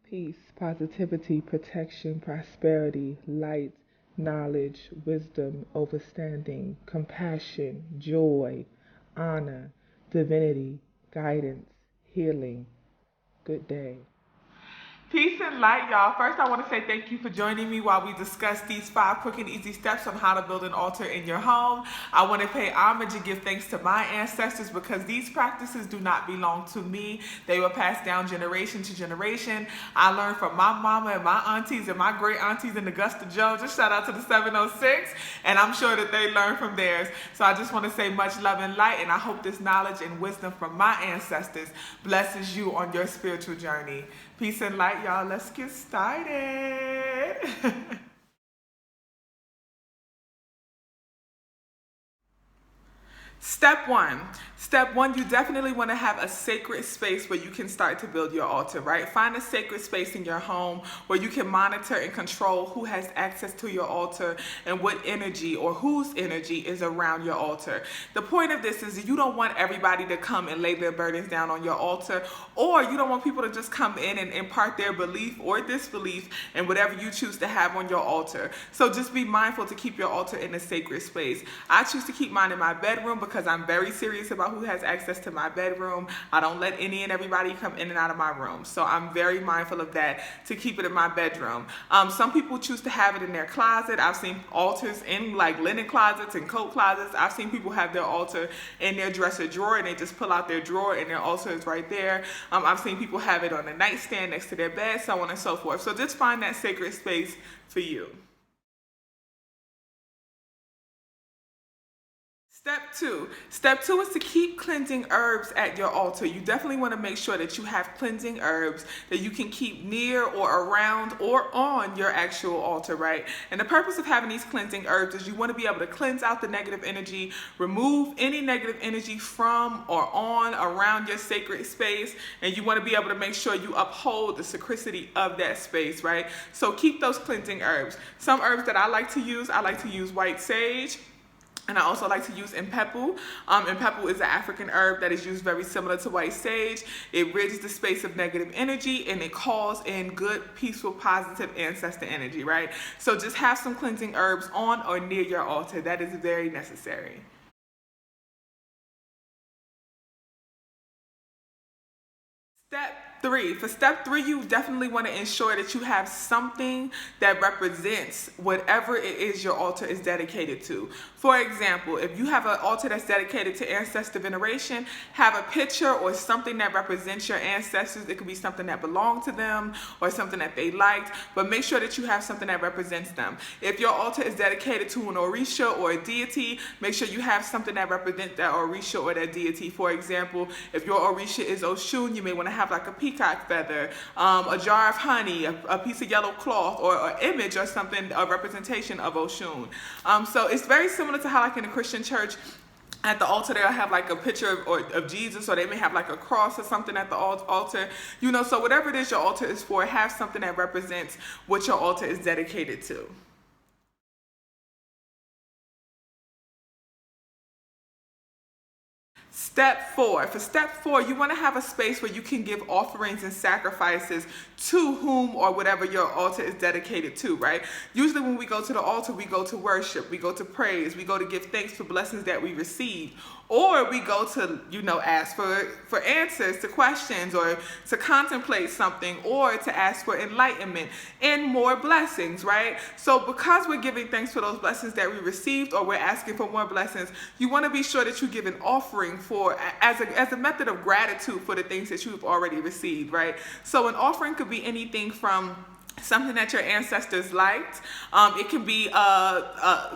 Peace, positivity, protection, prosperity, light, knowledge, wisdom, understanding, compassion, joy, honor, divinity, guidance, healing. Good day. Peace and light, y'all. First, I want to say thank you for joining me while we discuss these 5 quick and easy steps on how to build an altar in your home. I want to pay homage and give thanks to my ancestors because these practices do not belong to me. They were passed down generation to generation. I learned from my mama and my aunties and my great aunties in Augusta, Georgia. Shout out to the 706. And I'm sure that they learned from theirs. So I just want to say much love and light. And I hope this knowledge and wisdom from my ancestors blesses you on your spiritual journey. Peace and light, y'all. Let's get started. Step one. Step one, you definitely want to have a sacred space where you can start to build your altar, right? Find a sacred space in your home where you can monitor and control who has access to your altar and what energy or whose energy is around your altar. The point of this is you don't want everybody to come and lay their burdens down on your altar, or you don't want people to just come in and impart their belief or disbelief in whatever you choose to have on your altar. So just be mindful to keep your altar in a sacred space. I choose to keep mine in my bedroom because I'm very serious about who has access to my bedroom. I don't let any and everybody come in and out of my room. So I'm very mindful of that to keep it in my bedroom. Some people choose to have it in their closet. I've seen altars in like linen closets and coat closets. I've seen people have their altar in their dresser drawer and they just pull out their drawer and their altar is right there. I've seen people have it on the nightstand next to their bed, so on and so forth. So just find that sacred space for you. Step two is to keep cleansing herbs at your altar. You definitely want to make sure that you have cleansing herbs that you can keep near or around or on your actual altar, right? And the purpose of having these cleansing herbs is you want to be able to cleanse out the negative energy, remove any negative energy from or on around your sacred space, and you want to be able to make sure you uphold the sacredity of that space, right? So keep those cleansing herbs. Some herbs that I like to use white sage. And I also like to use impepu. Impepu is an African herb that is used very similar to white sage. It rids the space of negative energy and it calls in good, peaceful, positive ancestor energy, right? So just have some cleansing herbs on or near your altar. That is very necessary. For step three, you definitely want to ensure that you have something that represents whatever it is your altar is dedicated to. For example, if you have an altar that's dedicated to ancestor veneration, have a picture or something that represents your ancestors. It could be something that belonged to them or something that they liked, but make sure that you have something that represents them. If your altar is dedicated to an orisha or a deity, make sure you have something that represents that orisha or that deity. For example, if your orisha is Oshun, you may want to have like a peacock feather, a jar of honey, a piece of yellow cloth, or an image or something, a representation of Oshun. So it's very similar to how like in a Christian church, at the altar they'll have like a picture of Jesus, or they may have like a cross or something at the altar. So whatever it is your altar is for, have something that represents what your altar is dedicated to. Step four. For step four, you want to have a space where you can give offerings and sacrifices to whom or whatever your altar is dedicated to, right? Usually when we go to the altar, we go to worship, we go to praise, we go to give thanks for blessings that we received, or we go to, ask for answers to questions, or to contemplate something, or to ask for enlightenment and more blessings, right? So because we're giving thanks for those blessings that we received, or we're asking for more blessings, you want to be sure that you give an offering as a method of gratitude for the things that you've already received, right? So an offering could be anything from something that your ancestors liked. It can be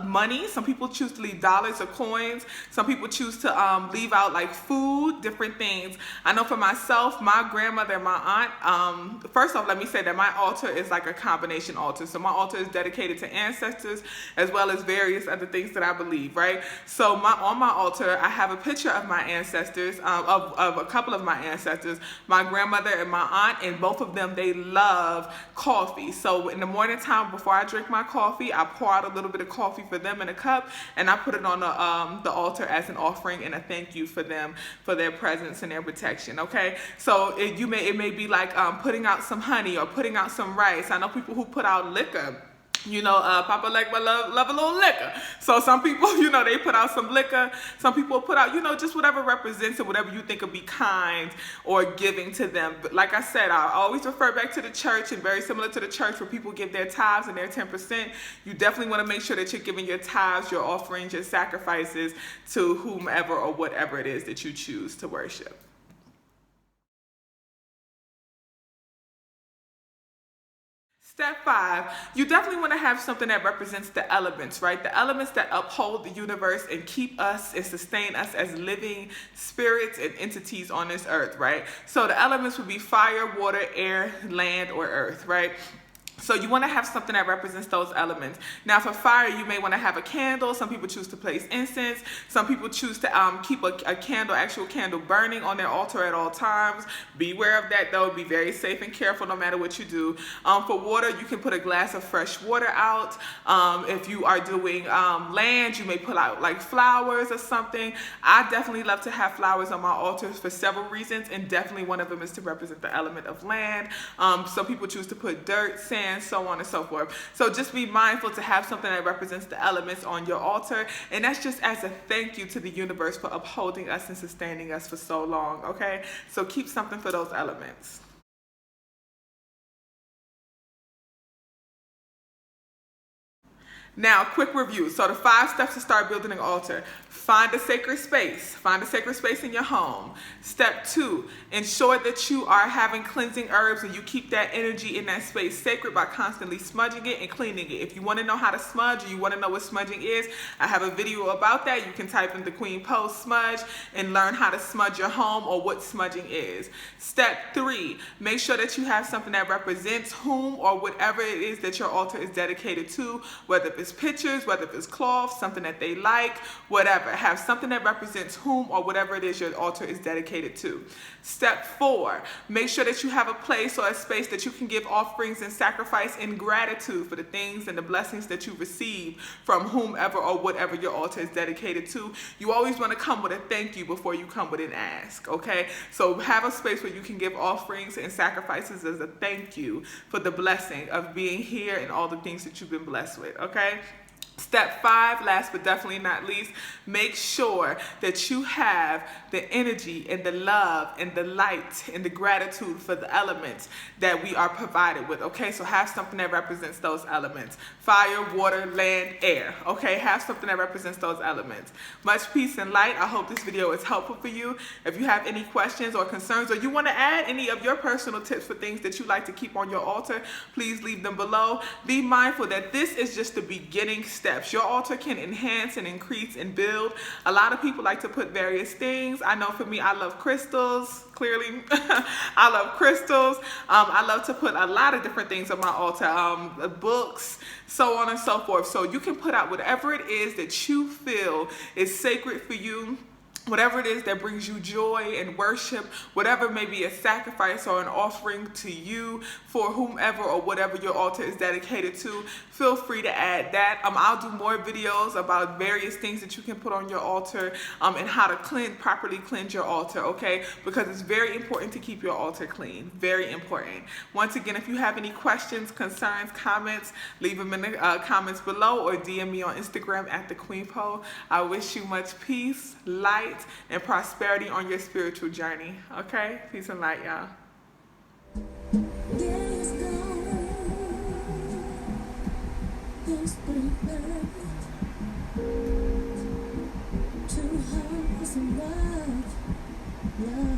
money. Some people choose to leave dollars or coins. Some people choose to leave out like food, different things. I know for myself, my grandmother and my aunt, first off, let me say that my altar is like a combination altar. So my altar is dedicated to ancestors as well as various other things that I believe, right? So on my altar, I have a picture of my ancestors, of a couple of my ancestors, my grandmother and my aunt, and both of them, they love coffee. coffee. So in the morning time, before I drink my coffee, I pour out a little bit of coffee for them in a cup, and I put it on the altar as an offering and a thank you for them, for their presence and their protection. Okay, so it may be like putting out some honey or putting out some rice. I know people who put out liquor. You know, Papa Legba love a little liquor. So some people, you know, they put out some liquor. Some people put out, you know, just whatever represents it, whatever you think would be kind or giving to them. But like I said, I always refer back to the church, and very similar to the church where people give their tithes and their 10%. You definitely want to make sure that you're giving your tithes, your offerings, your sacrifices to whomever or whatever it is that you choose to worship. Step 5, you definitely want to have something that represents the elements, right? The elements that uphold the universe and keep us and sustain us as living spirits and entities on this earth, right? So the elements would be fire, water, air, land, or earth, right? So you want to have something that represents those elements. Now for fire, you may want to have a candle. Some people choose to place incense. Some people choose to keep a candle, actual candle burning on their altar at all times. Beware of that though. Be very safe and careful no matter what you do. For water, you can put a glass of fresh water out. If you are doing land, you may put out like flowers or something. I definitely love to have flowers on my altars for several reasons, and definitely one of them is to represent the element of land. Some people choose to put dirt, sand, so on and so forth. So just be mindful to have something that represents the elements on your altar, and that's just as a thank you to the universe for upholding us and sustaining us for so long, okay? So keep something for those elements. Now, quick review. So the 5 steps to start building an altar. Find a sacred space. Find a sacred space in your home. Step 2, ensure that you are having cleansing herbs and you keep that energy in that space sacred by constantly smudging it and cleaning it. If you want to know how to smudge, or you want to know what smudging is, I have a video about that. You can type in the Queen Post smudge and learn how to smudge your home or what smudging is. Step 3, make sure that you have something that represents whom or whatever it is that your altar is dedicated to, whether it's pictures, whether it's cloth, something that they like, whatever. Have something that represents whom or whatever it is your altar is dedicated to. Step 4, make sure that you have a place or a space that you can give offerings and sacrifice in gratitude for the things and the blessings that you receive from whomever or whatever your altar is dedicated to. You always want to come with a thank you before you come with an ask, okay? So have a space where you can give offerings and sacrifices as a thank you for the blessing of being here and all the things that you've been blessed with, okay? Step 5, last but definitely not least, make sure that you have the energy and the love and the light and the gratitude for the elements that we are provided with, okay? So have something that represents those elements. Fire, water, land, air, okay? Have something that represents those elements. Much peace and light. I hope this video is helpful for you. If you have any questions or concerns, or you want to add any of your personal tips for things that you like to keep on your altar, please leave them below. Be mindful that this is just the beginning steps. Your altar can enhance and increase and build. A lot of people like to put various things. I know for me, I love crystals. Clearly, I love crystals. I love to put a lot of different things on my altar, books, so on and so forth. So you can put out whatever it is that you feel is sacred for you. Whatever it is that brings you joy and worship, whatever may be a sacrifice or an offering to you for whomever or whatever your altar is dedicated to, feel free to add that. I'll do more videos about various things that you can put on your altar and how to properly cleanse your altar, okay? Because it's very important to keep your altar clean. Very important. Once again, if you have any questions, concerns, comments, leave them in the comments below or DM me on Instagram at the Queen Po. I wish you much peace, light, and prosperity on your spiritual journey. Okay? Peace and light, y'all. Love